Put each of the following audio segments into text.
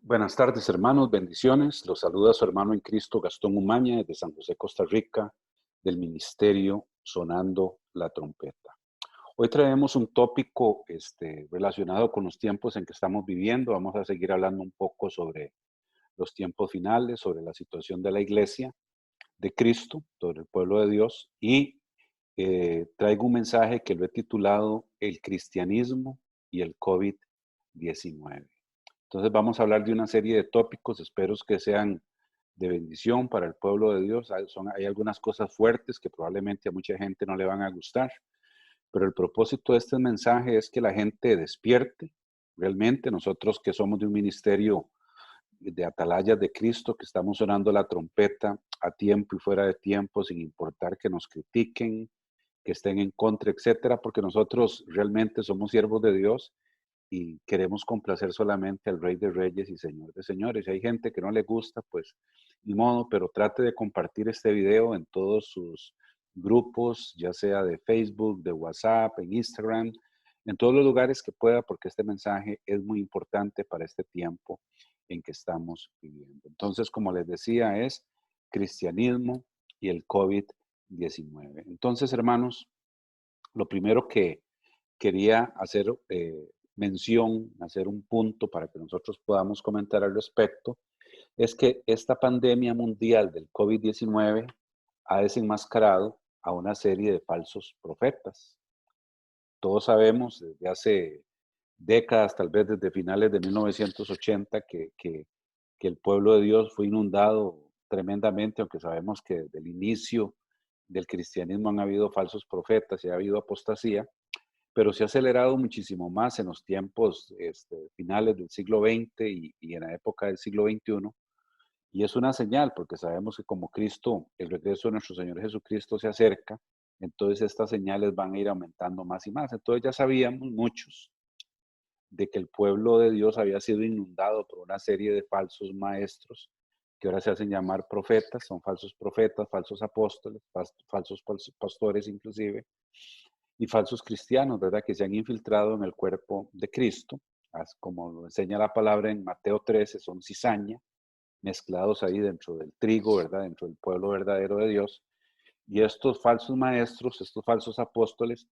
Buenas tardes, hermanos, bendiciones. Los saluda su hermano en Cristo, Gastón Umaña, desde San José, Costa Rica, del Ministerio Sonando la Trompeta. Hoy traemos un tópico relacionado con los tiempos en que estamos viviendo. Vamos a seguir hablando un poco sobre los tiempos finales, sobre la situación de la iglesia de Cristo, sobre el pueblo de Dios, y traigo un mensaje que lo he titulado El cristianismo y el COVID-19. Entonces vamos a hablar de una serie de tópicos, espero que sean de bendición para el pueblo de Dios. Hay algunas cosas fuertes que probablemente a mucha gente no le van a gustar, pero el propósito de este mensaje es que la gente despierte. Realmente nosotros que somos de un ministerio de atalayas de Cristo, que estamos sonando la trompeta a tiempo y fuera de tiempo, sin importar que nos critiquen, que estén en contra, etcétera, porque nosotros realmente somos siervos de Dios y queremos complacer solamente al Rey de Reyes y Señor de Señores. Si hay gente que no le gusta, pues ni modo, pero trate de compartir este video en todos sus grupos, ya sea de Facebook, de WhatsApp, en Instagram, en todos los lugares que pueda, porque este mensaje es muy importante para este tiempo en que estamos viviendo. Entonces, como les decía, es cristianismo y el COVID-19. Entonces, hermanos, lo primero que quería hacer mención, hacer un punto para que nosotros podamos comentar al respecto, es que esta pandemia mundial del COVID-19 ha desenmascarado a una serie de falsos profetas. Todos sabemos desde hace décadas, tal vez desde finales de 1980, que el pueblo de Dios fue inundado tremendamente, aunque sabemos que desde el inicio del cristianismo han habido falsos profetas y ha habido apostasía, pero se ha acelerado muchísimo más en los tiempos finales del siglo XX y en la época del siglo XXI. Y es una señal, porque sabemos que como Cristo, el regreso de nuestro Señor Jesucristo se acerca, entonces estas señales van a ir aumentando más y más. Entonces ya sabíamos muchos de que el pueblo de Dios había sido inundado por una serie de falsos maestros que ahora se hacen llamar profetas, son falsos profetas, falsos apóstoles, falsos pastores inclusive, y falsos cristianos, ¿verdad? Que se han infiltrado en el cuerpo de Cristo, como lo enseña la palabra en Mateo 13, son cizaña, mezclados ahí dentro del trigo, ¿verdad? Dentro del pueblo verdadero de Dios. Y estos falsos maestros, estos falsos apóstoles,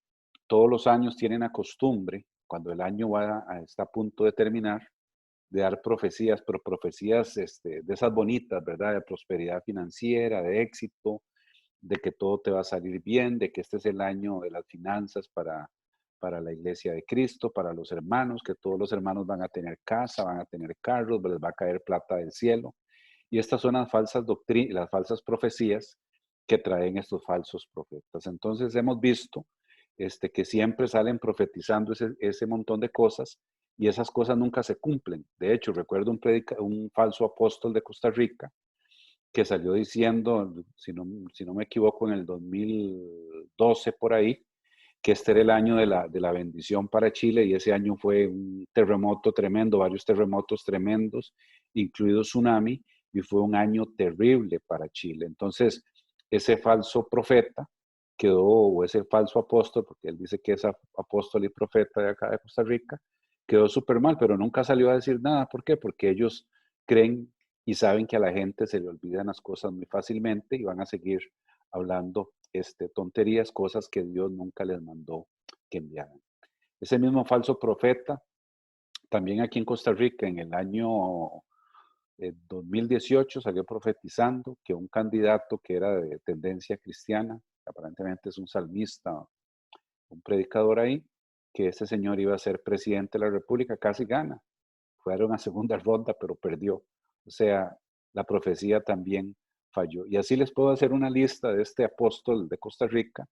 todos los años tienen la costumbre, cuando el año está a punto de terminar, de dar profecías, pero profecías de esas bonitas, ¿verdad? De prosperidad financiera, de éxito, de que todo te va a salir bien, de que este es el año de las finanzas para la iglesia de Cristo, para los hermanos, que todos los hermanos van a tener casa, van a tener carros, les va a caer plata del cielo. Y estas son las falsas doctrinas, las falsas profecías que traen estos falsos profetas. Entonces hemos visto que siempre salen profetizando ese montón de cosas y esas cosas nunca se cumplen. De hecho, recuerdo un falso apóstol de Costa Rica que salió diciendo, si no me equivoco, en el 2012 por ahí, que este era el año de la bendición para Chile y ese año fue un terremoto tremendo, varios terremotos tremendos, incluido tsunami, y fue un año terrible para Chile. Entonces, ese falso profeta quedó, o ese falso apóstol, porque él dice que es apóstol y profeta de acá de Costa Rica, quedó súper mal, pero nunca salió a decir nada. ¿Por qué? Porque ellos creen y saben que a la gente se le olvidan las cosas muy fácilmente y van a seguir hablando tonterías, cosas que Dios nunca les mandó que enviaran. Ese mismo falso profeta, también aquí en Costa Rica, en el año 2018, salió profetizando que un candidato que era de tendencia cristiana, aparentemente es un salmista, un predicador ahí, que ese señor iba a ser presidente de la República, casi gana. Fueron a segunda ronda, pero perdió. O sea, la profecía también falló. Y así les puedo hacer una lista de este apóstol de Costa Rica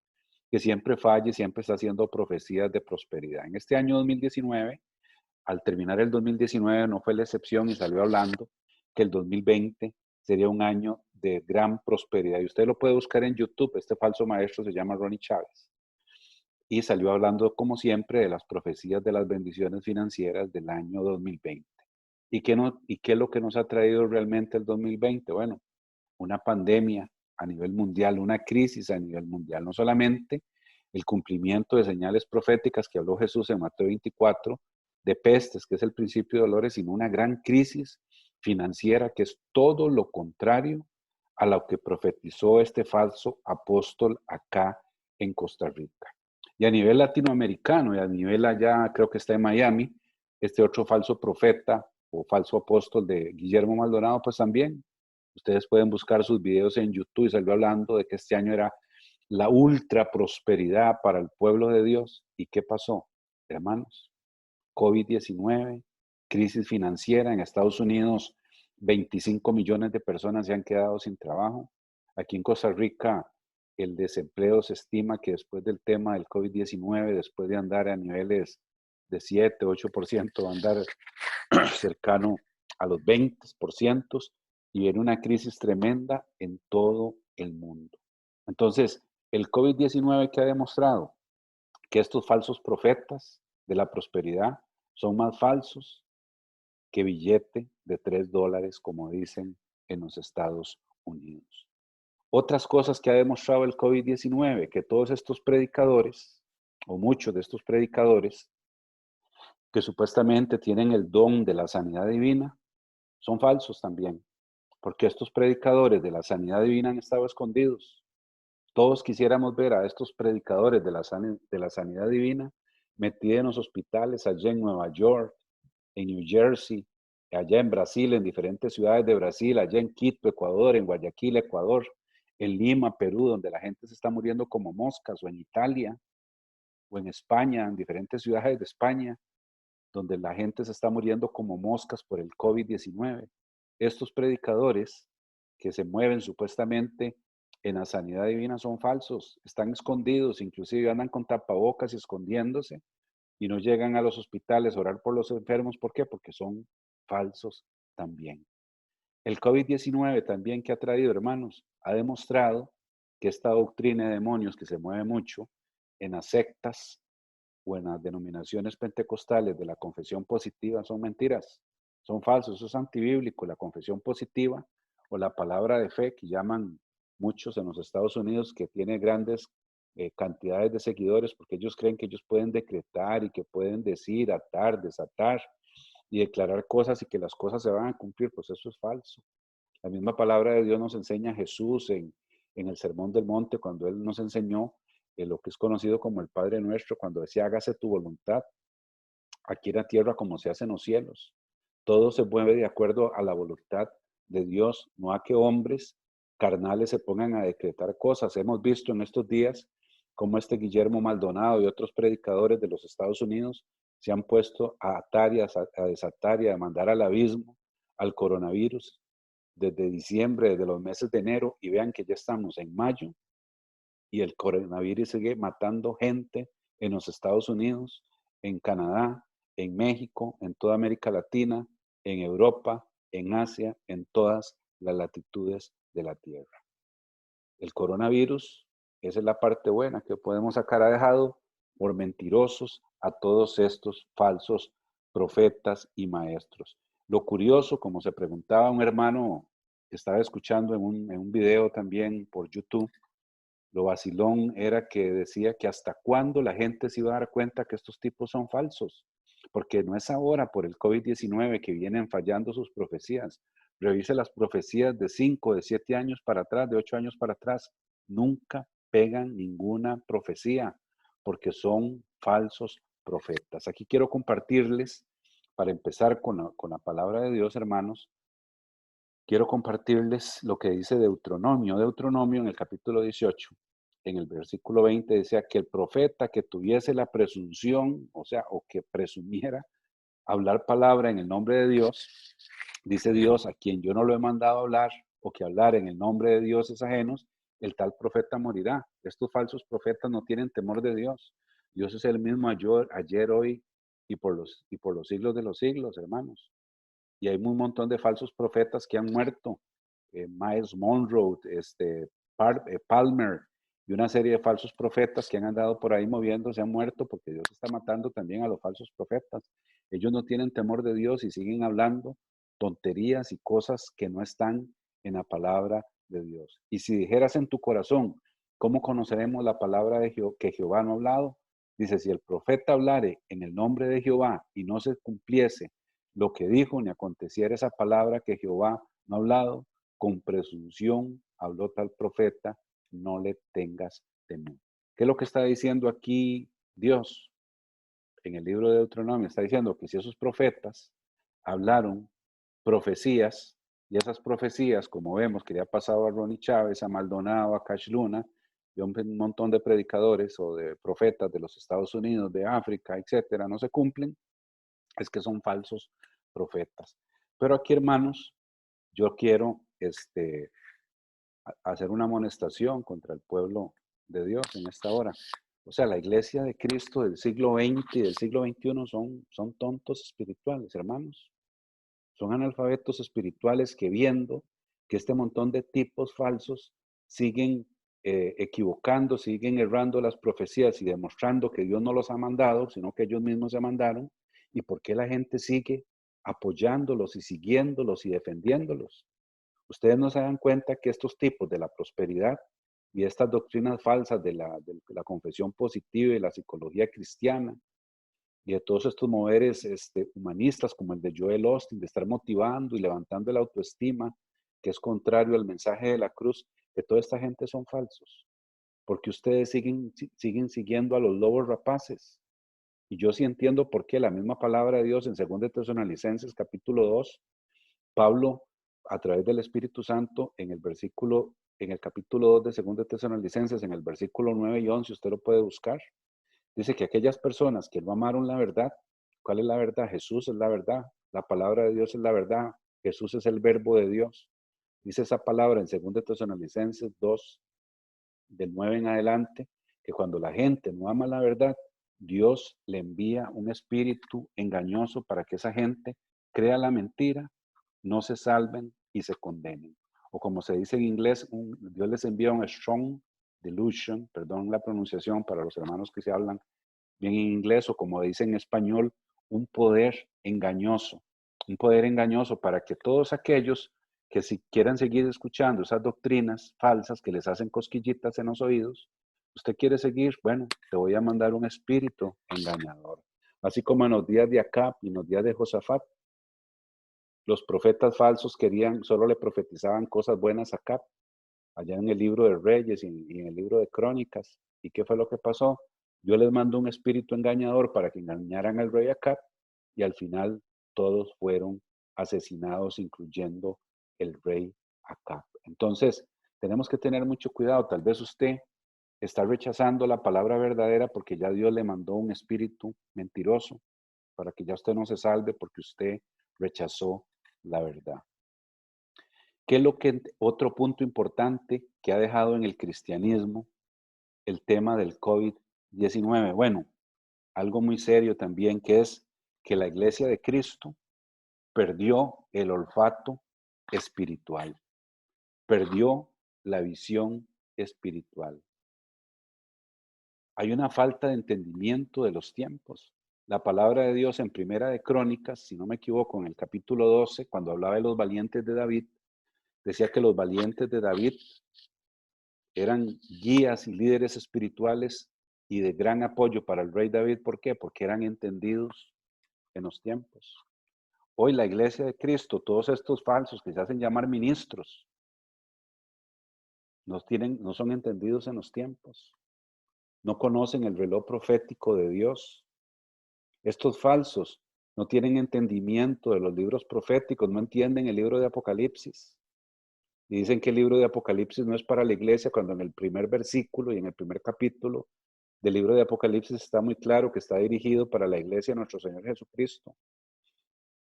que siempre falla y siempre está haciendo profecías de prosperidad. En este año 2019, al terminar el 2019 no fue la excepción y salió hablando que el 2020 sería un año de gran prosperidad. Y usted lo puede buscar en YouTube, este falso maestro se llama Ronnie Chávez. Y salió hablando, como siempre, de las profecías de las bendiciones financieras del año 2020. ¿Y qué es lo que nos ha traído realmente el 2020? Bueno, una pandemia a nivel mundial, una crisis a nivel mundial, no solamente el cumplimiento de señales proféticas que habló Jesús en Mateo 24, de pestes, que es el principio de dolores, sino una gran crisis financiera que es todo lo contrario a lo que profetizó este falso apóstol acá en Costa Rica. Y a nivel latinoamericano y a nivel allá, creo que está en Miami, este otro falso profeta o falso apóstol de Guillermo Maldonado, pues también. Ustedes pueden buscar sus videos en YouTube y salió hablando de que este año era la ultra prosperidad para el pueblo de Dios. ¿Y qué pasó, hermanos? COVID-19, crisis financiera en Estados Unidos, 25 millones de personas se han quedado sin trabajo. Aquí en Costa Rica, el desempleo se estima que después del tema del COVID-19, después de andar a niveles de 7, 8%, va a andar cercano a los 20% y viene una crisis tremenda en todo el mundo. Entonces, el COVID-19 que ha demostrado que estos falsos profetas de la prosperidad son más falsos que billete de $3, como dicen en los Estados Unidos. Otras cosas que ha demostrado el COVID-19, que todos estos predicadores, o muchos de estos predicadores, que supuestamente tienen el don de la sanidad divina, son falsos también, porque estos predicadores de la sanidad divina han estado escondidos. Todos quisiéramos ver a estos predicadores de la sanidad divina metidos en los hospitales allá en Nueva York, en New Jersey, allá en Brasil, en diferentes ciudades de Brasil, allá en Quito, Ecuador, en Guayaquil, Ecuador, en Lima, Perú, donde la gente se está muriendo como moscas, o en Italia, o en España, en diferentes ciudades de España, donde la gente se está muriendo como moscas por el COVID-19. Estos predicadores que se mueven supuestamente en la sanidad divina son falsos, están escondidos, inclusive andan con tapabocas y escondiéndose y no llegan a los hospitales a orar por los enfermos. ¿Por qué? Porque son falsos también. El COVID-19 también que ha traído, hermanos, ha demostrado que esta doctrina de demonios que se mueve mucho en las sectas o en las denominaciones pentecostales de la confesión positiva son mentiras, son falsos, eso es antibíblico. La confesión positiva o la palabra de fe que llaman muchos en los Estados Unidos, que tiene grandes cantidades de seguidores porque ellos creen que ellos pueden decretar y que pueden decir, atar, desatar y declarar cosas y que las cosas se van a cumplir, pues eso es falso. La misma palabra de Dios nos enseña Jesús en el Sermón del Monte, cuando Él nos enseñó lo que es conocido como el Padre Nuestro, cuando decía, hágase tu voluntad, aquí en la tierra como se hace en los cielos. Todo se mueve de acuerdo a la voluntad de Dios, no a que hombres carnales se pongan a decretar cosas. Hemos visto en estos días cómo este Guillermo Maldonado y otros predicadores de los Estados Unidos se han puesto a atar y a desatar y a mandar al abismo al coronavirus desde diciembre, desde los meses de enero, y vean que ya estamos en mayo y el coronavirus sigue matando gente en los Estados Unidos, en Canadá, en México, en toda América Latina, en Europa, en Asia, en todas las latitudes de la Tierra. El coronavirus, esa es la parte buena que podemos sacar, ha dejado por mentirosos a todos estos falsos profetas y maestros. Lo curioso, como se preguntaba un hermano que estaba escuchando en un video también por YouTube, lo vacilón era que decía que hasta cuándo la gente se iba a dar cuenta que estos tipos son falsos, porque no es ahora por el COVID-19 que vienen fallando sus profecías. Revise las profecías de 5, de 7 años para atrás, de 8 años para atrás. Nunca pegan ninguna profecía, porque son falsos profetas. Aquí quiero compartirles, para empezar con la palabra de Dios, hermanos, quiero compartirles lo que dice Deuteronomio. Deuteronomio en el capítulo 18, en el versículo 20, decía que el profeta que tuviese la presunción, o sea, o que presumiera hablar palabra en el nombre de Dios, dice Dios, a quien yo no lo he mandado a hablar, o que hablar en el nombre de dioses ajenos, el tal profeta morirá. Estos falsos profetas no tienen temor de Dios. Dios es el mismo ayer, hoy y por los siglos de los siglos, hermanos. Y hay un montón de falsos profetas que han muerto. Miles Monroe, Palmer y una serie de falsos profetas que han andado por ahí moviéndose han muerto porque Dios está matando también a los falsos profetas. Ellos no tienen temor de Dios y siguen hablando tonterías y cosas que no están en la palabra de Dios. Y si dijeras en tu corazón, ¿cómo conoceremos la palabra de que Jehová no ha hablado? Dice, si el profeta hablare en el nombre de Jehová y no se cumpliese lo que dijo, ni aconteciera esa palabra que Jehová no ha hablado, con presunción habló tal profeta, no le tengas temor. ¿Qué es lo que está diciendo aquí Dios? En el libro de Deuteronomio está diciendo que si esos profetas hablaron profecías, y esas profecías, como vemos, que le ha pasado a Ronnie Chávez, a Maldonado, a Cash Luna, y a un montón de predicadores o de profetas de los Estados Unidos, de África, etcétera, no se cumplen, es que son falsos profetas. Pero aquí, hermanos, yo quiero hacer una amonestación contra el pueblo de Dios en esta hora. O sea, la iglesia de Cristo del siglo XX y del siglo XXI son tontos espirituales, hermanos. Son analfabetos espirituales que viendo que este montón de tipos falsos siguen equivocando, siguen errando las profecías y demostrando que Dios no los ha mandado, sino que ellos mismos se mandaron, y por qué la gente sigue apoyándolos y siguiéndolos y defendiéndolos. Ustedes no se dan cuenta que estos tipos de la prosperidad y estas doctrinas falsas de la confesión positiva y la psicología cristiana y de todos estos moveres humanistas como el de Joel Austin, de estar motivando y levantando la autoestima, que es contrario al mensaje de la cruz, que toda esta gente son falsos, porque ustedes siguen siguiendo a los lobos rapaces. Y yo sí entiendo por qué la misma palabra de Dios en 2 Tesalonicenses capítulo 2, Pablo, a través del Espíritu Santo, en el capítulo 2 de 2 Tesalonicenses, en el versículo 9 y 11, usted lo puede buscar. Dice que aquellas personas que no amaron la verdad, ¿cuál es la verdad? Jesús es la verdad, la palabra de Dios es la verdad, Jesús es el verbo de Dios. Dice esa palabra en 2 Tesalonicenses 2, del 9 en adelante, que cuando la gente no ama la verdad, Dios le envía un espíritu engañoso para que esa gente crea la mentira, no se salven y se condenen. O como se dice en inglés, Dios les envía un strong delusion, perdón la pronunciación para los hermanos que se hablan bien en inglés, o como dice en español, un poder engañoso para que todos aquellos que si quieran seguir escuchando esas doctrinas falsas que les hacen cosquillitas en los oídos, usted quiere seguir, bueno, te voy a mandar un espíritu engañador. Así como en los días de Acab y en los días de Josafat, los profetas falsos solo le profetizaban cosas buenas a Acab, allá en el libro de Reyes y en el libro de Crónicas. ¿Y qué fue lo que pasó? Dios les mandó un espíritu engañador para que engañaran al rey Acab y al final todos fueron asesinados, incluyendo el rey Acab. Entonces, tenemos que tener mucho cuidado. Tal vez usted está rechazando la palabra verdadera porque ya Dios le mandó un espíritu mentiroso para que ya usted no se salve porque usted rechazó la verdad. ¿Qué es lo que otro punto importante que ha dejado en el cristianismo el tema del COVID-19? Bueno, algo muy serio también, que es que la iglesia de Cristo perdió el olfato espiritual, perdió la visión espiritual. Hay una falta de entendimiento de los tiempos. La palabra de Dios en Primera de Crónicas, si no me equivoco, en el capítulo 12, cuando hablaba de los valientes de David, decía que los valientes de David eran guías y líderes espirituales y de gran apoyo para el rey David. ¿Por qué? Porque eran entendidos en los tiempos. Hoy la iglesia de Cristo, todos estos falsos que se hacen llamar ministros, no son entendidos en los tiempos. No conocen el reloj profético de Dios. Estos falsos no tienen entendimiento de los libros proféticos, no entienden el libro de Apocalipsis. Y dicen que el libro de Apocalipsis no es para la iglesia, cuando en el primer versículo y en el primer capítulo del libro de Apocalipsis está muy claro que está dirigido para la iglesia de nuestro Señor Jesucristo,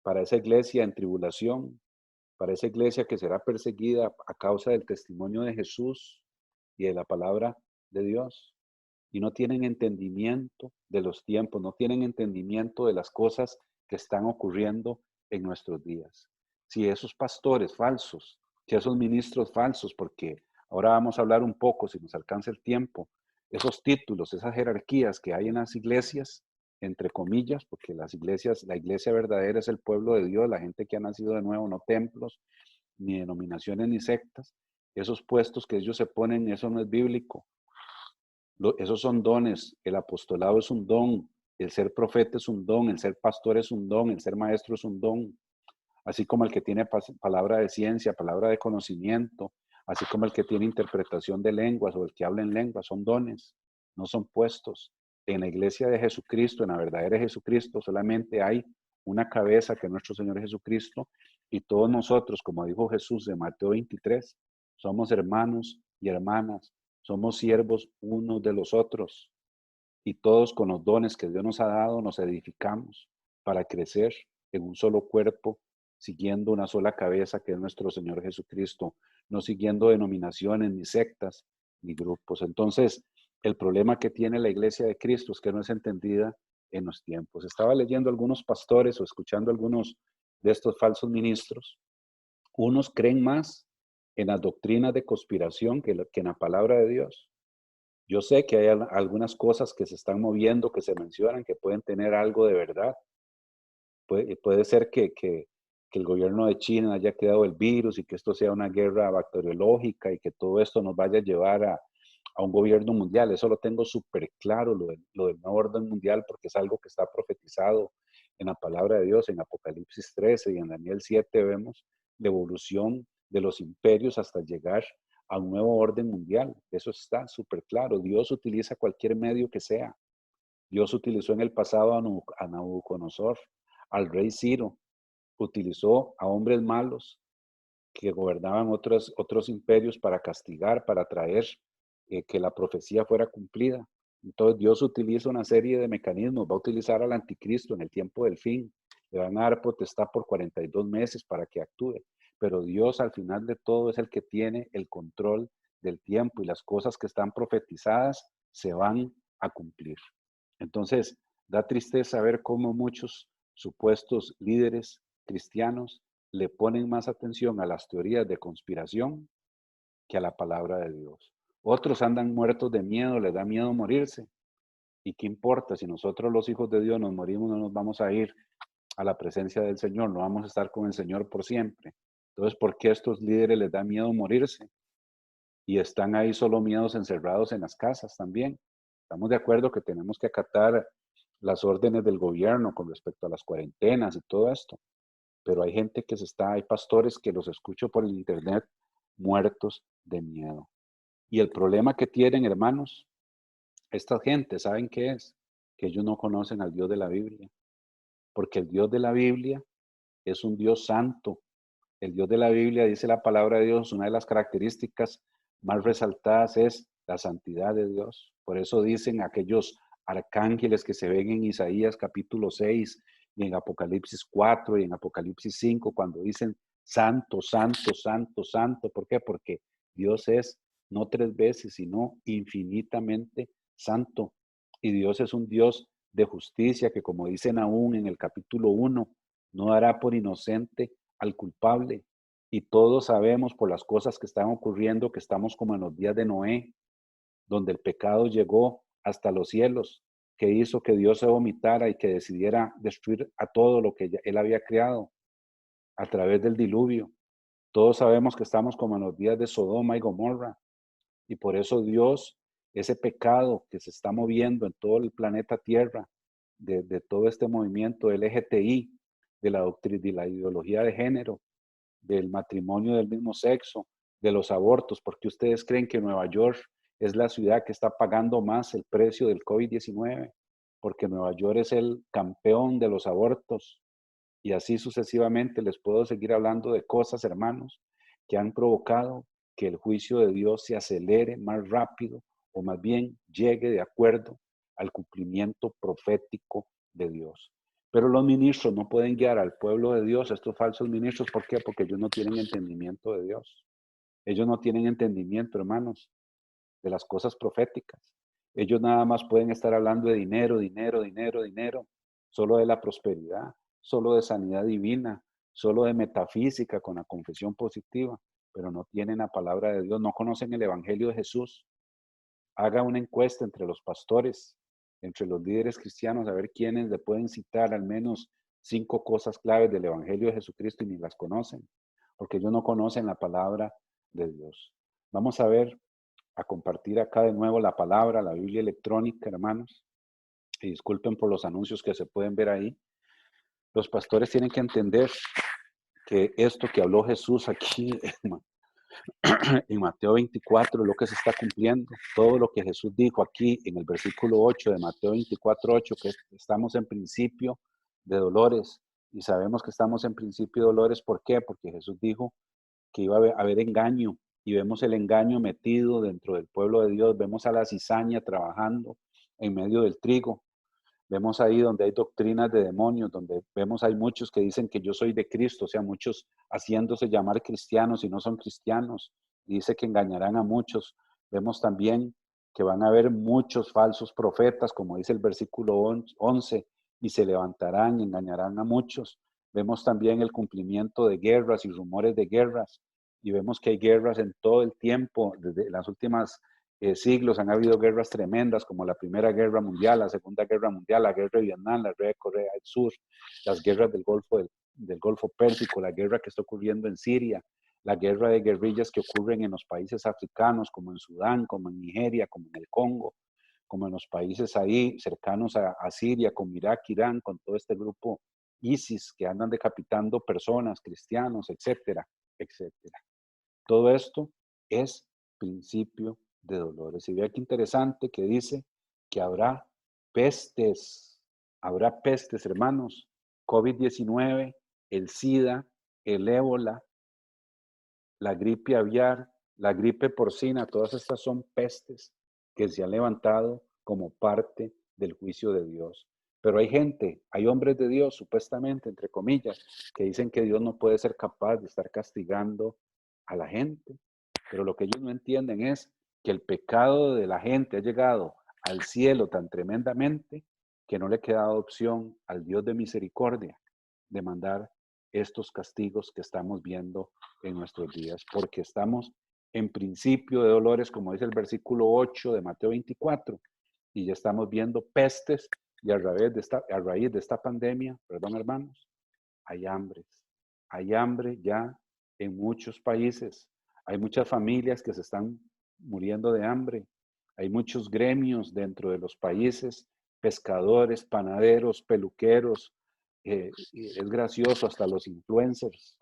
para esa iglesia en tribulación, para esa iglesia que será perseguida a causa del testimonio de Jesús y de la palabra de Dios. Y no tienen entendimiento de los tiempos, no tienen entendimiento de las cosas que están ocurriendo en nuestros días. Si esos pastores falsos, si esos ministros falsos, porque ahora vamos a hablar un poco, si nos alcanza el tiempo, esos títulos, esas jerarquías que hay en las iglesias, entre comillas, porque la iglesia verdadera es el pueblo de Dios, la gente que ha nacido de nuevo, no templos, ni denominaciones, ni sectas. Esos puestos que ellos se ponen, eso no es bíblico. Esos son dones. El apostolado es un don. El ser profeta es un don. El ser pastor es un don. El ser maestro es un don. Así como el que tiene palabra de ciencia, palabra de conocimiento, así como el que tiene interpretación de lenguas o el que habla en lenguas, son dones, no son puestos. En la iglesia de Jesucristo, en la verdadera Jesucristo, solamente hay una cabeza que es nuestro Señor Jesucristo, y todos nosotros, como dijo Jesús de Mateo 23, somos hermanos y hermanas, somos siervos unos de los otros, y todos con los dones que Dios nos ha dado nos edificamos para crecer en un solo cuerpo, siguiendo una sola cabeza que es nuestro Señor Jesucristo, no siguiendo denominaciones, ni sectas, ni grupos. Entonces, el problema que tiene la iglesia de Cristo es que no es entendida en los tiempos. Estaba leyendo algunos pastores o escuchando algunos de estos falsos ministros. Unos creen más en las doctrinas de conspiración que en la palabra de Dios. Yo sé que hay algunas cosas que se están moviendo, que se mencionan, que pueden tener algo de verdad. Puede ser que el gobierno de China haya creado el virus y que esto sea una guerra bacteriológica y que todo esto nos vaya a llevar a un gobierno mundial. Eso lo tengo súper claro, lo del nuevo orden mundial, porque es algo que está profetizado en la palabra de Dios, en Apocalipsis 13 y en Daniel 7 vemos la evolución de los imperios hasta llegar a un nuevo orden mundial. Eso está súper claro. Dios utiliza cualquier medio que sea. Dios utilizó en el pasado a Nabucodonosor, al rey Ciro, utilizó a hombres malos que gobernaban otros imperios para castigar, para traer que la profecía fuera cumplida. Entonces Dios utiliza una serie de mecanismos, va a utilizar al anticristo en el tiempo del fin, le van a dar potestad por 42 meses para que actúe, pero Dios al final de todo es el que tiene el control del tiempo y las cosas que están profetizadas se van a cumplir. Entonces, da tristeza ver cómo muchos supuestos líderes cristianos le ponen más atención a las teorías de conspiración que a la palabra de Dios. Otros andan muertos de miedo, les da miedo morirse. ¿Y qué importa? Si nosotros los hijos de Dios nos morimos, no nos vamos a ir a la presencia del Señor, no vamos a estar con el Señor por siempre. Entonces, ¿por qué a estos líderes les da miedo morirse? Y están ahí solo miedos encerrados en las casas también. Estamos de acuerdo que tenemos que acatar las órdenes del gobierno con respecto a las cuarentenas y todo esto, pero hay gente hay pastores que los escucho por el internet muertos de miedo. Y el problema que tienen, hermanos, esta gente, ¿saben qué es? Que ellos no conocen al Dios de la Biblia, porque el Dios de la Biblia es un Dios santo. El Dios de la Biblia, dice la palabra de Dios, una de las características más resaltadas es la santidad de Dios. Por eso dicen aquellos arcángeles que se ven en Isaías capítulo 6 y en Apocalipsis 4 y en Apocalipsis 5, cuando dicen santo, santo, santo, santo. ¿Por qué? Porque Dios es no 3 veces, sino infinitamente santo. Y Dios es un Dios de justicia que, como dicen aún en el capítulo 1, no dará por inocente al culpable. Y todos sabemos por las cosas que están ocurriendo que estamos como en los días de Noé, donde el pecado llegó hasta los cielos, que hizo que Dios se vomitara y que decidiera destruir a todo lo que él había creado a través del diluvio. Todos sabemos que estamos como en los días de Sodoma y Gomorra. Y por eso Dios, ese pecado que se está moviendo en todo el planeta Tierra, de todo este movimiento LGTI, de la ideología de género, del matrimonio del mismo sexo, de los abortos, porque ustedes creen que Nueva York es la ciudad que está pagando más el precio del COVID-19, porque Nueva York es el campeón de los abortos, y así sucesivamente les puedo seguir hablando de cosas, hermanos, que han provocado que el juicio de Dios se acelere más rápido o más bien llegue de acuerdo al cumplimiento profético de Dios. Pero los ministros no pueden guiar al pueblo de Dios, estos falsos ministros. ¿Por qué? Porque ellos no tienen entendimiento de Dios. Ellos no tienen entendimiento, hermanos, de las cosas proféticas. Ellos nada más pueden estar hablando de dinero, dinero, dinero, dinero, solo de la prosperidad, solo de sanidad divina, solo de metafísica con la confesión positiva, pero no tienen la palabra de Dios, no conocen el Evangelio de Jesús. Haga una encuesta entre los pastores, entre los líderes cristianos, a ver quiénes le pueden citar al menos 5 cosas claves del Evangelio de Jesucristo y ni las conocen, porque ellos no conocen la palabra de Dios. Vamos a ver a compartir acá de nuevo la palabra, la Biblia electrónica, hermanos. Y disculpen por los anuncios que se pueden ver ahí. Los pastores tienen que entender que esto que habló Jesús aquí en Mateo 24 es lo que se está cumpliendo. Todo lo que Jesús dijo aquí en el versículo 8 de Mateo 24, 8, que estamos en principio de dolores. Y sabemos que estamos en principio de dolores, ¿por qué? Porque Jesús dijo que iba a haber engaño, y vemos el engaño metido dentro del pueblo de Dios. Vemos a la cizaña trabajando en medio del trigo. Vemos ahí donde hay doctrinas de demonios, donde vemos hay muchos que dicen que yo soy de Cristo, o sea, muchos haciéndose llamar cristianos y no son cristianos. Y dice que engañarán a muchos. Vemos también que van a haber muchos falsos profetas, como dice el versículo 11, y se levantarán y engañarán a muchos. Vemos también el cumplimiento de guerras y rumores de guerras. Y vemos que hay guerras en todo el tiempo, desde las últimas siglos han habido guerras tremendas como la Primera Guerra Mundial, la Segunda Guerra Mundial, la Guerra de Vietnam, la Guerra de Corea del Sur, las guerras del Golfo Pérsico, la guerra que está ocurriendo en Siria, la guerra de guerrillas que ocurren en los países africanos, como en Sudán, como en Nigeria, como en el Congo, como en los países ahí cercanos a Siria, con Irak, Irán, con todo este grupo ISIS que andan decapitando personas, cristianos, etcétera, etcétera. Todo esto es principio de dolores. Y vea qué interesante que dice que habrá pestes, hermanos, COVID-19, el SIDA, el ébola, la gripe aviar, la gripe porcina, todas estas son pestes que se han levantado como parte del juicio de Dios. Pero hay gente, hay hombres de Dios, supuestamente, entre comillas, que dicen que Dios no puede ser capaz de estar castigando a la gente. Pero lo que ellos no entienden es que el pecado de la gente ha llegado al cielo tan tremendamente que no le queda opción al Dios de misericordia de mandar estos castigos que estamos viendo en nuestros días, porque estamos en principio de dolores, como dice el versículo 8 de Mateo 24, y ya estamos viendo pestes, y a raíz de esta pandemia, perdón hermanos, hay hambre ya en muchos países, hay muchas familias que se están muriendo de hambre, hay muchos gremios dentro de los países, pescadores, panaderos, peluqueros, es gracioso, hasta los influencers,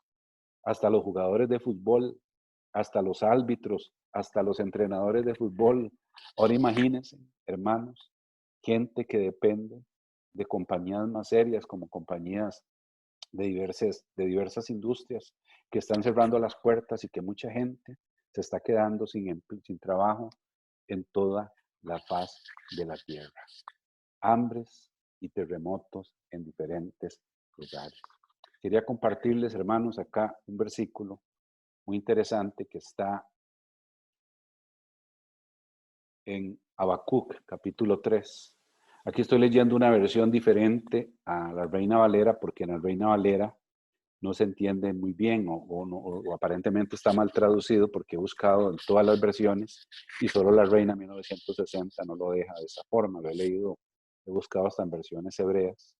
hasta los jugadores de fútbol, hasta los árbitros, hasta los entrenadores de fútbol. Ahora imagínense, hermanos, gente que depende de compañías más serias como compañías de diversas industrias que están cerrando las puertas y que mucha gente se está quedando sin trabajo en toda la faz de la tierra. Hambres y terremotos en diferentes lugares. Quería compartirles, hermanos, acá un versículo muy interesante que está en Habacuc, capítulo 3. Aquí estoy leyendo una versión diferente a la Reina Valera, porque en la Reina Valera no se entiende muy bien o aparentemente está mal traducido, porque he buscado en todas las versiones y solo la Reina 1960 no lo deja de esa forma. Lo he leído, he buscado hasta en versiones hebreas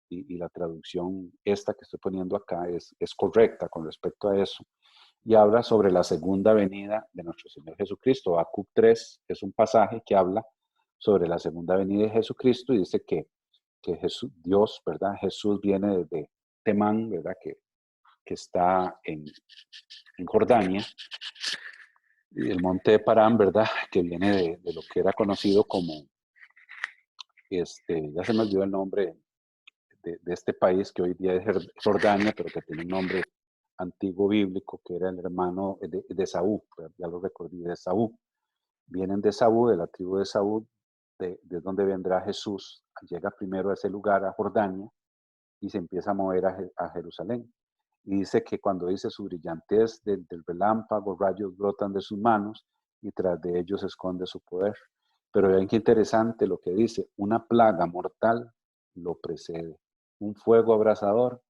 y la traducción esta que estoy poniendo acá es correcta con respecto a eso. Y habla sobre la segunda venida de nuestro Señor Jesucristo. Habacuc 3 es un pasaje que habla sobre la segunda venida de Jesucristo y dice que Jesús, Dios, ¿verdad? Jesús viene desde Temán, ¿verdad? Que está en Jordania, y el monte de Parán, ¿verdad? Que viene de lo que era conocido como, ya se me olvidó el nombre de este país que hoy día es Jordania, pero que tiene un nombre antiguo bíblico, que era el hermano de Saúl, ya lo recordé, de Saúl. Vienen de Saúl, de la tribu de Saúl, de donde vendrá Jesús. Llega primero a ese lugar, a Jordania, y se empieza a mover a Jerusalén. Y dice que cuando dice su brillantez del relámpago, rayos brotan de sus manos y tras de ellos se esconde su poder. Pero vean qué interesante lo que dice, una plaga mortal lo precede, un fuego abrasador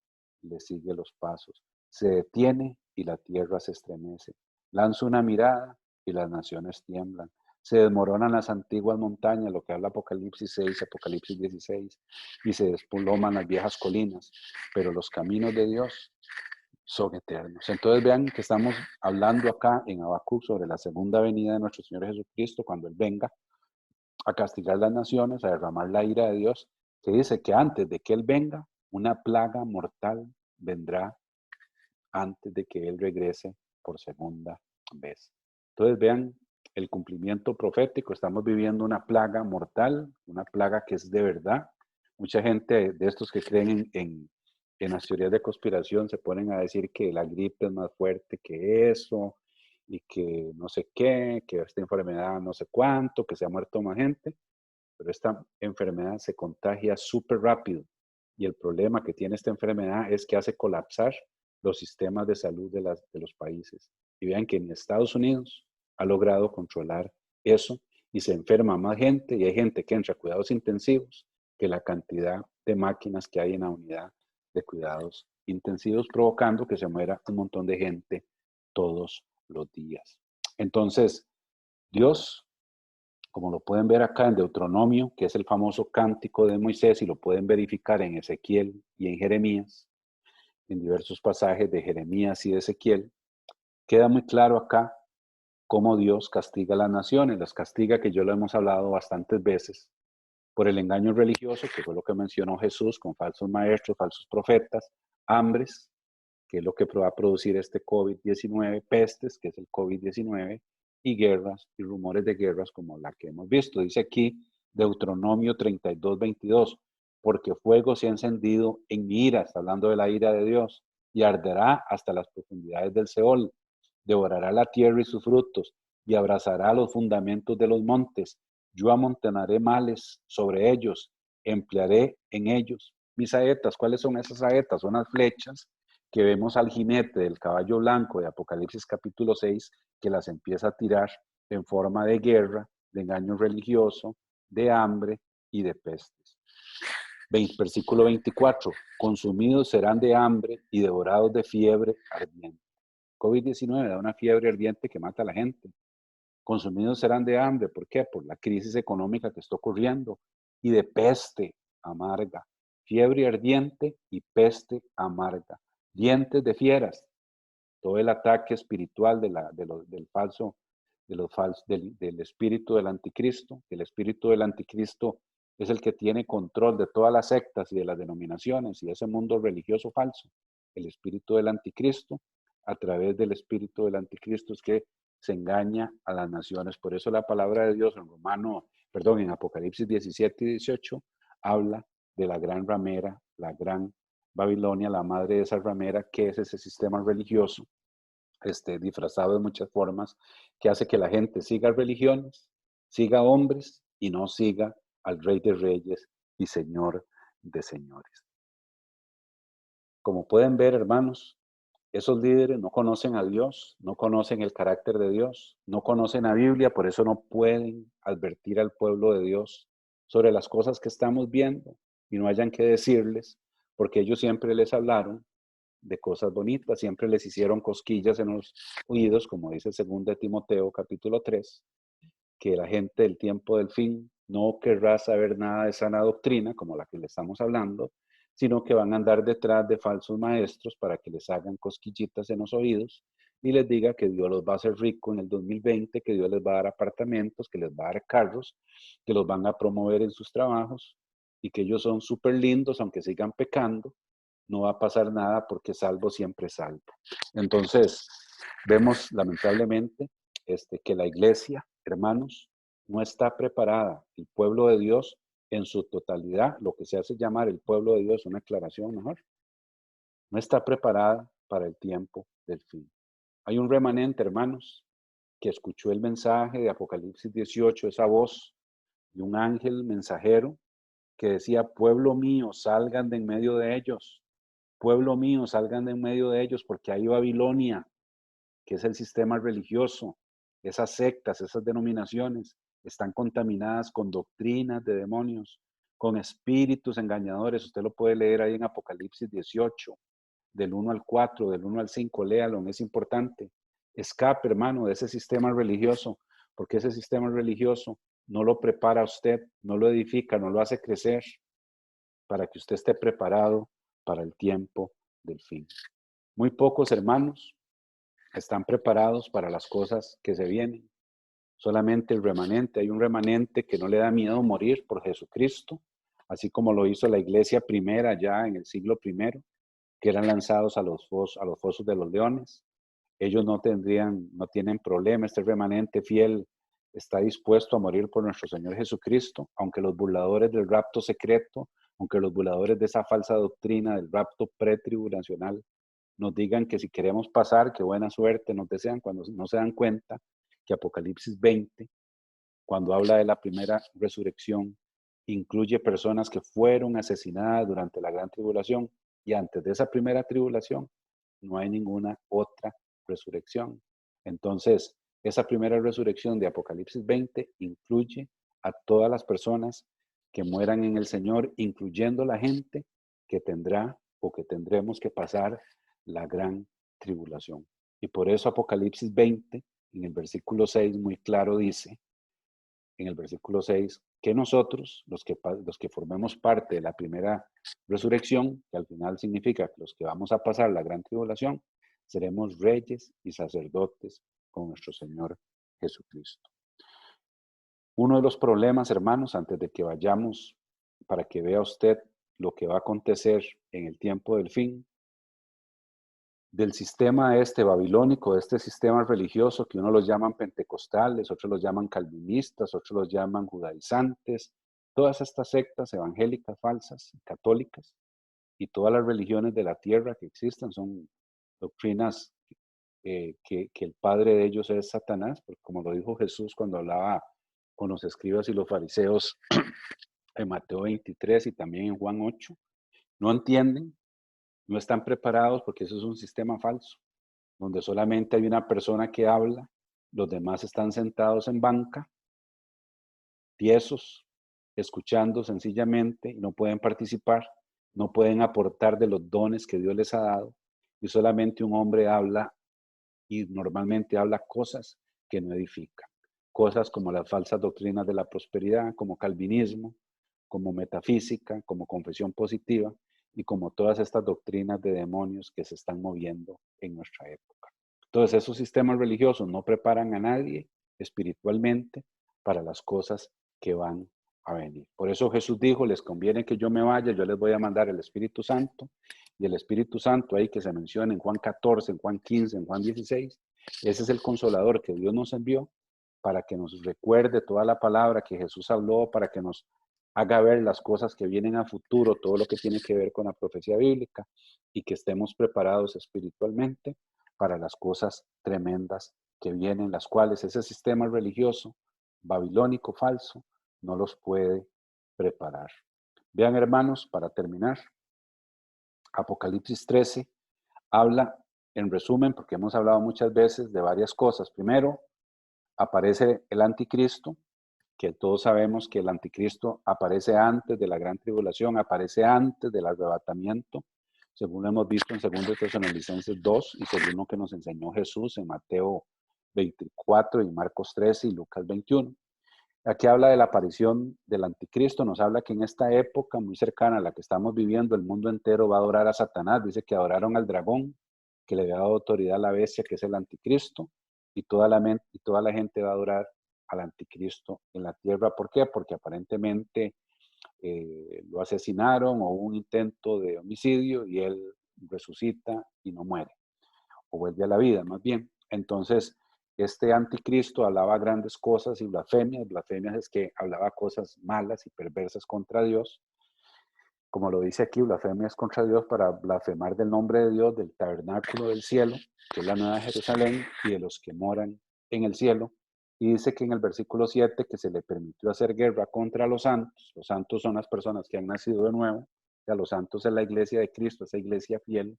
le sigue los pasos, se detiene y la tierra se estremece, lanza una mirada y las naciones tiemblan, se desmoronan las antiguas montañas, lo que habla Apocalipsis 6, Apocalipsis 16, y se desploman las viejas colinas, pero los caminos de Dios son eternos. Entonces vean que estamos hablando acá en Habacuc sobre la segunda venida de nuestro Señor Jesucristo, cuando Él venga a castigar las naciones, a derramar la ira de Dios, que dice que antes de que Él venga, una plaga mortal vendrá antes de que Él regrese por segunda vez. Entonces vean el cumplimiento profético, estamos viviendo una plaga mortal, una plaga que es de verdad. Mucha gente de estos que creen en las teorías de conspiración se ponen a decir que la gripe es más fuerte que eso y que no sé qué, que esta enfermedad no sé cuánto, que se ha muerto más gente, pero esta enfermedad se contagia súper rápido y el problema que tiene esta enfermedad es que hace colapsar los sistemas de salud de los países. Y vean que en Estados Unidos ha logrado controlar eso y se enferma más gente y hay gente que entra a cuidados intensivos que la cantidad de máquinas que hay en la unidad de cuidados intensivos, provocando que se muera un montón de gente todos los días. Entonces, Dios, como lo pueden ver acá en Deuteronomio, que es el famoso cántico de Moisés, y lo pueden verificar en Ezequiel y en Jeremías, en diversos pasajes de Jeremías y de Ezequiel, queda muy claro acá cómo Dios castiga a las naciones. Las castiga, que yo lo hemos hablado bastantes veces, por el engaño religioso, que fue lo que mencionó Jesús, con falsos maestros, falsos profetas, hambres, que es lo que va a producir este COVID-19, pestes, que es el COVID-19, y guerras y rumores de guerras como la que hemos visto. Dice aquí Deuteronomio 32:22, porque fuego se ha encendido en mi ira, está hablando de la ira de Dios, y arderá hasta las profundidades del Seol, devorará la tierra y sus frutos, y abrazará los fundamentos de los montes. Yo amontonaré males sobre ellos, emplearé en ellos mis saetas. ¿Cuáles son esas saetas? Son las flechas que vemos al jinete del caballo blanco de Apocalipsis capítulo 6, que las empieza a tirar en forma de guerra, de engaño religioso, de hambre y de pestes. Versículo 24, consumidos serán de hambre y devorados de fiebre ardiente. COVID-19 da una fiebre ardiente que mata a la gente. Consumidos serán de hambre, ¿por qué? Por la crisis económica que está ocurriendo, y de peste amarga, fiebre ardiente y peste amarga, dientes de fieras, todo el ataque espiritual del falso, del espíritu del anticristo. El espíritu del anticristo es el que tiene control de todas las sectas y de las denominaciones y ese mundo religioso falso. El espíritu del anticristo, a través del espíritu del anticristo, es que se engaña a las naciones. Por eso la palabra de Dios en Apocalipsis 17 y 18 habla de la gran ramera, la gran Babilonia, la madre de esa ramera, que es ese sistema religioso, disfrazado de muchas formas, que hace que la gente siga religiones, siga hombres y no siga al Rey de Reyes y Señor de Señores. Como pueden ver, hermanos, esos líderes no conocen a Dios, no conocen el carácter de Dios, no conocen la Biblia, por eso no pueden advertir al pueblo de Dios sobre las cosas que estamos viendo y no hayan que decirles, porque ellos siempre les hablaron de cosas bonitas, siempre les hicieron cosquillas en los oídos, como dice 2 de Timoteo capítulo 3, que la gente del tiempo del fin no querrá saber nada de sana doctrina, como la que le estamos hablando, sino que van a andar detrás de falsos maestros para que les hagan cosquillitas en los oídos y les diga que Dios los va a hacer rico en el 2020, que Dios les va a dar apartamentos, que les va a dar carros, que los van a promover en sus trabajos y que ellos son súper lindos, aunque sigan pecando, no va a pasar nada porque salvo siempre salvo. Entonces, vemos lamentablemente que la iglesia, hermanos, no está preparada. El pueblo de Dios en su totalidad, lo que se hace llamar el pueblo de Dios, una aclaración mejor, no está preparada para el tiempo del fin. Hay un remanente, hermanos, que escuchó el mensaje de Apocalipsis 18, esa voz de un ángel mensajero que decía, pueblo mío, salgan de en medio de ellos. Pueblo mío, salgan de en medio de ellos, porque hay Babilonia, que es el sistema religioso. Esas sectas, esas denominaciones, están contaminadas con doctrinas de demonios, con espíritus engañadores. Usted lo puede leer ahí en Apocalipsis 18, del 1 al 4, del 1 al 5, léalo, es importante. Escape, hermano, de ese sistema religioso, porque ese sistema religioso no lo prepara a usted, no lo edifica, no lo hace crecer, para que usted esté preparado para el tiempo del fin. Muy pocos hermanos están preparados para las cosas que se vienen. Solamente el remanente, hay un remanente que no le da miedo morir por Jesucristo, así como lo hizo la iglesia primera ya en el siglo primero, que eran lanzados a los fosos de los leones. Ellos no tienen problema, este remanente fiel está dispuesto a morir por nuestro Señor Jesucristo, aunque los burladores del rapto secreto, aunque los burladores de esa falsa doctrina del rapto pretribulacional nos digan que si queremos pasar, que buena suerte nos desean, cuando no se dan cuenta que Apocalipsis 20, cuando habla de la primera resurrección, incluye personas que fueron asesinadas durante la gran tribulación y antes de esa primera tribulación no hay ninguna otra resurrección. Entonces, esa primera resurrección de Apocalipsis 20 incluye a todas las personas que mueran en el Señor, incluyendo la gente que tendrá o que tendremos que pasar la gran tribulación. Y por eso Apocalipsis 20, en el versículo 6, muy claro dice, en el versículo 6, que nosotros, los que formemos parte de la primera resurrección, que al final significa que los que vamos a pasar la gran tribulación, seremos reyes y sacerdotes con nuestro Señor Jesucristo. Uno de los problemas, hermanos, antes de que vayamos, para que vea usted lo que va a acontecer en el tiempo del fin, del sistema este babilónico, de este sistema religioso que unos los llaman pentecostales, otros los llaman calvinistas, otros los llaman judaizantes, todas estas sectas evangélicas falsas, católicas, y todas las religiones de la tierra que existen son doctrinas que el padre de ellos es Satanás, porque como lo dijo Jesús cuando hablaba con los escribas y los fariseos en Mateo 23 y también en Juan 8, no entienden, no están preparados porque eso es un sistema falso, donde solamente hay una persona que habla, los demás están sentados en banca, tiesos, escuchando sencillamente y no pueden participar, no pueden aportar de los dones que Dios les ha dado, y solamente un hombre habla y normalmente habla cosas que no edifican, cosas como las falsas doctrinas de la prosperidad, como calvinismo, como metafísica, como confesión positiva y como todas estas doctrinas de demonios que se están moviendo en nuestra época. Entonces, esos sistemas religiosos no preparan a nadie espiritualmente para las cosas que van a venir. Por eso Jesús dijo, les conviene que yo me vaya, yo les voy a mandar el Espíritu Santo, y el Espíritu Santo ahí que se menciona en Juan 14, en Juan 15, en Juan 16, ese es el consolador que Dios nos envió para que nos recuerde toda la palabra que Jesús habló, para que nos haga ver las cosas que vienen a futuro, todo lo que tiene que ver con la profecía bíblica y que estemos preparados espiritualmente para las cosas tremendas que vienen, las cuales ese sistema religioso babilónico falso no los puede preparar. Vean, hermanos, para terminar, Apocalipsis 13 habla, en resumen, porque hemos hablado muchas veces de varias cosas. Primero, aparece el anticristo, que todos sabemos que el anticristo aparece antes de la gran tribulación, aparece antes del arrebatamiento, según lo hemos visto en 2 Tesalonicenses 2 y según lo que nos enseñó Jesús en Mateo 24 y Marcos 13 y Lucas 21. Aquí habla de la aparición del anticristo, nos habla que en esta época muy cercana a la que estamos viviendo, el mundo entero va a adorar a Satanás. Dice que adoraron al dragón, que le había dado autoridad a la bestia, que es el anticristo, y toda la gente va a adorar al anticristo en la tierra. ¿Por qué? Porque aparentemente lo asesinaron o hubo un intento de homicidio y él resucita y no muere, o vuelve a la vida más bien. Entonces, este anticristo hablaba grandes cosas y blasfemias. Blasfemias es que hablaba cosas malas y perversas contra Dios. Como lo dice aquí, blasfemias contra Dios para blasfemar del nombre de Dios, del tabernáculo del cielo, que es la nueva Jerusalén, y de los que moran en el cielo. Y dice que en el versículo 7 que se le permitió hacer guerra contra los santos. Los santos son las personas que han nacido de nuevo. O sea, los santos es la iglesia de Cristo, esa iglesia fiel,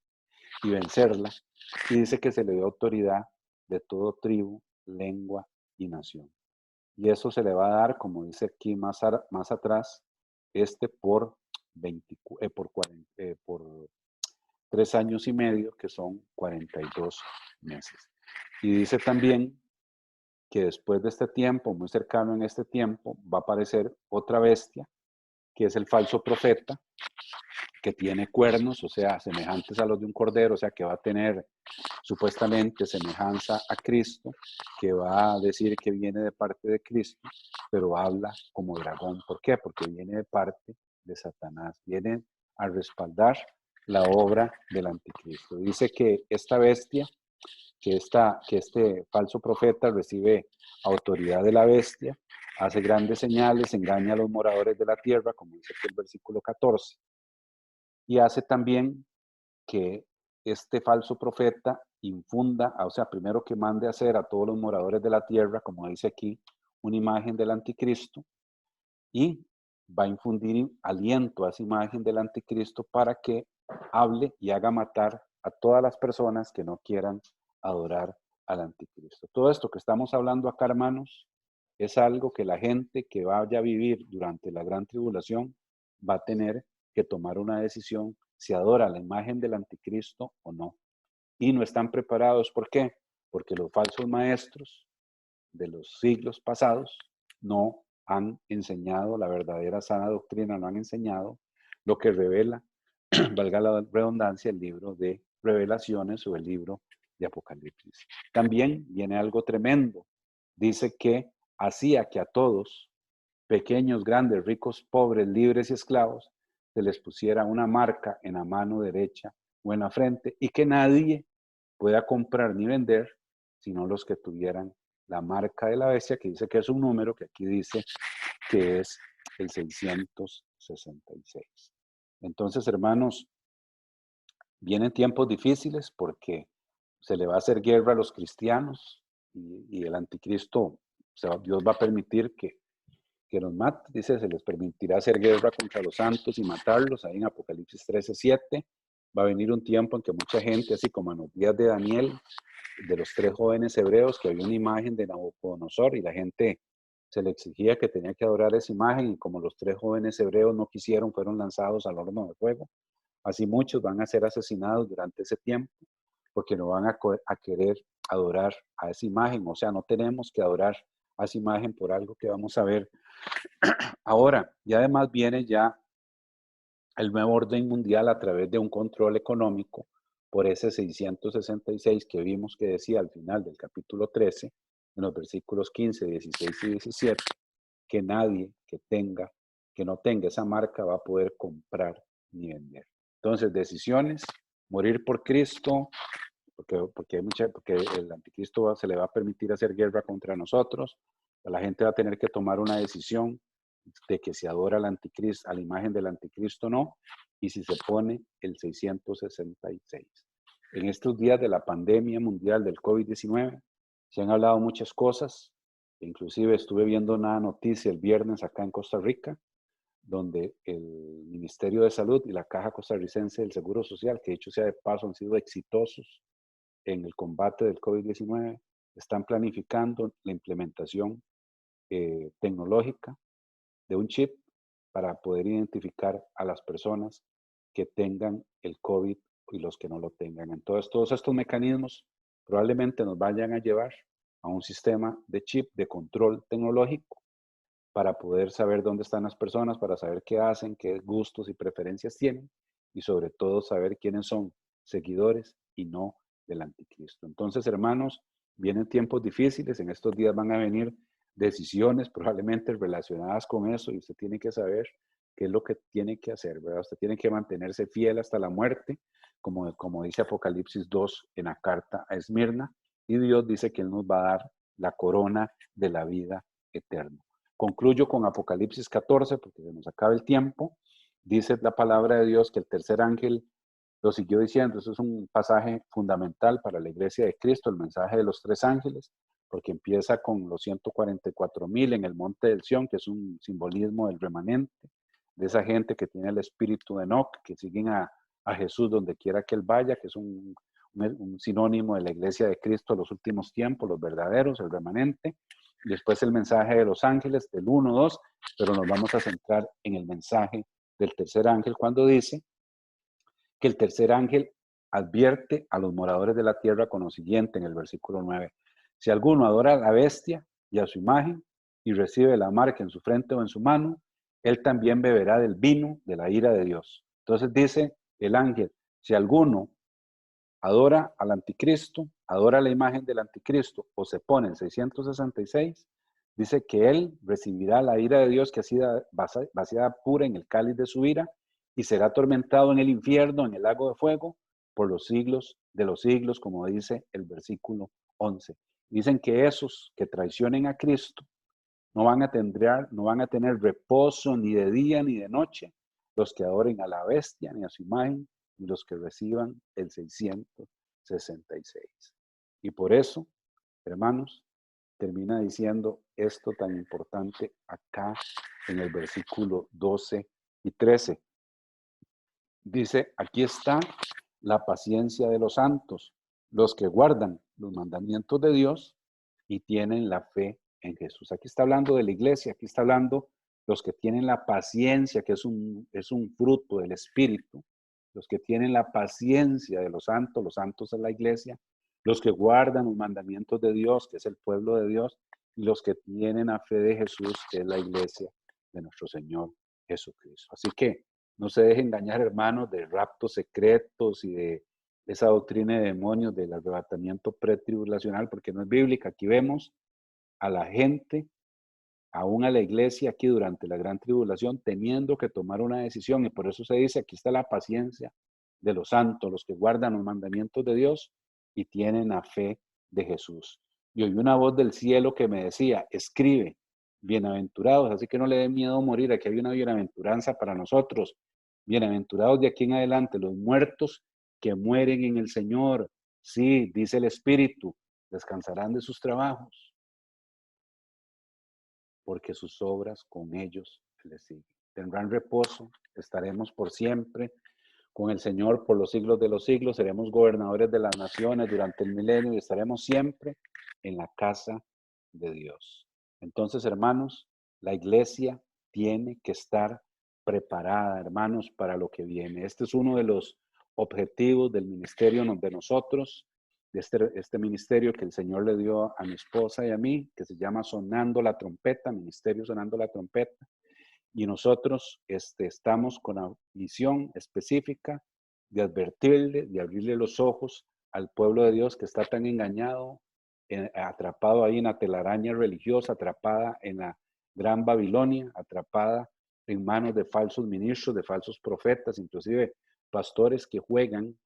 y vencerla. Y dice que se le dio autoridad de todo tribu, lengua y nación. Y eso se le va a dar, como dice aquí más atrás, por 3 años y medio, que son 42 meses. Y dice también que después de este tiempo, muy cercano en este tiempo, va a aparecer otra bestia, que es el falso profeta, que tiene cuernos, o sea, semejantes a los de un cordero, o sea, que va a tener supuestamente semejanza a Cristo, que va a decir que viene de parte de Cristo, pero habla como dragón. ¿Por qué? Porque viene de parte de Satanás, viene a respaldar la obra del anticristo. Dice que esta bestia, que este falso profeta recibe autoridad de la bestia, hace grandes señales, engaña a los moradores de la tierra, como dice aquí el versículo 14, y hace también que este falso profeta infunda, o sea, primero que mande a hacer a todos los moradores de la tierra, como dice aquí, una imagen del anticristo, y va a infundir aliento a esa imagen del anticristo para que hable y haga matar a todas las personas que no quieran adorar al anticristo. Todo esto que estamos hablando acá, hermanos, es algo que la gente que vaya a vivir durante la gran tribulación va a tener que tomar una decisión si adora la imagen del anticristo o no. Y no están preparados. ¿Por qué? Porque los falsos maestros de los siglos pasados no han enseñado la verdadera sana doctrina, no han enseñado lo que revela, valga la redundancia, el libro de Revelaciones o el libro de Apocalipsis. También viene algo tremendo. Dice que hacía que a todos, pequeños, grandes, ricos, pobres, libres y esclavos, se les pusiera una marca en la mano derecha o en la frente y que nadie pueda comprar ni vender, sino los que tuvieran la marca de la bestia, que dice que es un número, que aquí dice que es el 666. Entonces, hermanos, vienen tiempos difíciles porque se le va a hacer guerra a los cristianos y el anticristo, o sea, Dios va a permitir que los mate, dice, se les permitirá hacer guerra contra los santos y matarlos, ahí en Apocalipsis 13:7. Va a venir un tiempo en que mucha gente, así como en los días de Daniel, de los 3 jóvenes hebreos, que había una imagen de Nabucodonosor y la gente se le exigía que tenía que adorar esa imagen y como los 3 jóvenes hebreos no quisieron, fueron lanzados al horno de fuego. Así muchos van a ser asesinados durante ese tiempo porque no van a querer adorar a esa imagen. O sea, no tenemos que adorar a esa imagen por algo que vamos a ver ahora. Y además viene ya el nuevo orden mundial a través de un control económico por ese 666 que vimos que decía al final del capítulo 13, en los versículos 15, 16 y 17, que nadie que no tenga esa marca va a poder comprar ni vender. Entonces, decisiones, morir por Cristo, porque el anticristo se le va a permitir hacer guerra contra nosotros, la gente va a tener que tomar una decisión de que se adora al anticristo, a la imagen del anticristo no, y si se pone el 666. En estos días de la pandemia mundial del COVID-19 se han hablado muchas cosas, inclusive estuve viendo una noticia el viernes acá en Costa Rica, donde el Ministerio de Salud y la Caja Costarricense del Seguro Social, que dicho sea de paso han sido exitosos en el combate del COVID-19, están planificando la implementación tecnológica de un chip para poder identificar a las personas que tengan el COVID y los que no lo tengan. Entonces, todos estos mecanismos probablemente nos vayan a llevar a un sistema de chip de control tecnológico para poder saber dónde están las personas, para saber qué hacen, qué gustos y preferencias tienen y sobre todo saber quiénes son seguidores y no del anticristo. Entonces, hermanos, vienen tiempos difíciles, en estos días van a venir decisiones probablemente relacionadas con eso y usted tiene que saber qué es lo que tiene que hacer, ¿verdad? Usted tiene que mantenerse fiel hasta la muerte, como dice Apocalipsis 2 en la carta a Esmirna, y Dios dice que Él nos va a dar la corona de la vida eterna. Concluyo con Apocalipsis 14 porque se nos acaba el tiempo. Dice la palabra de Dios que el tercer ángel lo siguió diciendo. Eso es un pasaje fundamental para la iglesia de Cristo, el mensaje de los 3 ángeles, porque empieza con los 144,000 en el monte del Sión, que es un simbolismo del remanente, de esa gente que tiene el espíritu de Enoc, que siguen a Jesús donde quiera que Él vaya, que es un sinónimo de la iglesia de Cristo en los últimos tiempos, los verdaderos, el remanente. Después el mensaje de los ángeles, del 1, 2, pero nos vamos a centrar en el mensaje del tercer ángel cuando dice que el tercer ángel advierte a los moradores de la tierra con lo siguiente en el versículo 9. Si alguno adora a la bestia y a su imagen y recibe la marca en su frente o en su mano, él también beberá del vino de la ira de Dios, Entonces dice el ángel, si alguno adora al anticristo, adora la imagen del anticristo o se pone en 666, dice que él recibirá la ira de Dios que ha sido vaciada pura en el cáliz de su ira y será atormentado en el infierno, en el lago de fuego, por los siglos de los siglos, como dice el versículo 11. Dicen que esos que traicionen a Cristo no van a tener reposo ni de día ni de noche, los que adoren a la bestia ni a su imagen, ni los que reciban el 666. Y por eso, hermanos, termina diciendo esto tan importante acá en el versículo 12 y 13. Dice, aquí está la paciencia de los santos, los que guardan los mandamientos de Dios y tienen la fe en Jesús. Aquí está hablando de la iglesia, aquí está hablando los que tienen la paciencia, que es un fruto del Espíritu, los que tienen la paciencia de los santos es la iglesia, los que guardan los mandamientos de Dios, que es el pueblo de Dios, y los que tienen la fe de Jesús, que es la iglesia de nuestro Señor Jesucristo. Así que no se deje engañar, hermanos, de raptos secretos y de esa doctrina de demonios del arrebatamiento pretribulacional, porque no es bíblica. Aquí vemos a la gente, aún a la iglesia aquí durante la gran tribulación, teniendo que tomar una decisión. Y por eso se dice, aquí está la paciencia de los santos, los que guardan los mandamientos de Dios y tienen la fe de Jesús. Y oí una voz del cielo que me decía, escribe, bienaventurados, así que no le dé miedo morir, aquí hay una bienaventuranza para nosotros. Bienaventurados de aquí en adelante, los muertos que mueren en el Señor. Sí, dice el Espíritu, descansarán de sus trabajos, porque sus obras con ellos les siguen. Tendrán reposo, estaremos por siempre con el Señor por los siglos de los siglos, seremos gobernadores de las naciones durante el milenio y estaremos siempre en la casa de Dios. Entonces, hermanos, la iglesia tiene que estar preparada, hermanos, para lo que viene. Este es uno de los objetivos del ministerio de nosotros, de este ministerio que el Señor le dio a mi esposa y a mí, que se llama Sonando la Trompeta, Ministerio Sonando la Trompeta. Y nosotros estamos con la misión específica de advertirle, de abrirle los ojos al pueblo de Dios que está tan engañado, atrapado ahí en la telaraña religiosa, atrapada en la gran Babilonia, atrapada en manos de falsos ministros, de falsos profetas, inclusive pastores que juegan,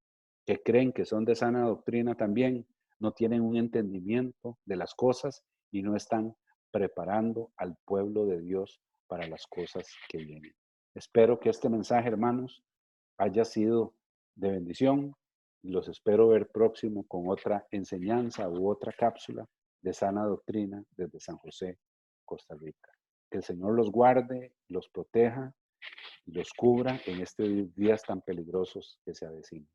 que creen que son de sana doctrina también, no tienen un entendimiento de las cosas y no están preparando al pueblo de Dios para las cosas que vienen. Espero que este mensaje, hermanos, haya sido de bendición y los espero ver próximo con otra enseñanza u otra cápsula de sana doctrina desde San José, Costa Rica. Que el Señor los guarde, los proteja y los cubra en estos días tan peligrosos que se avecinan.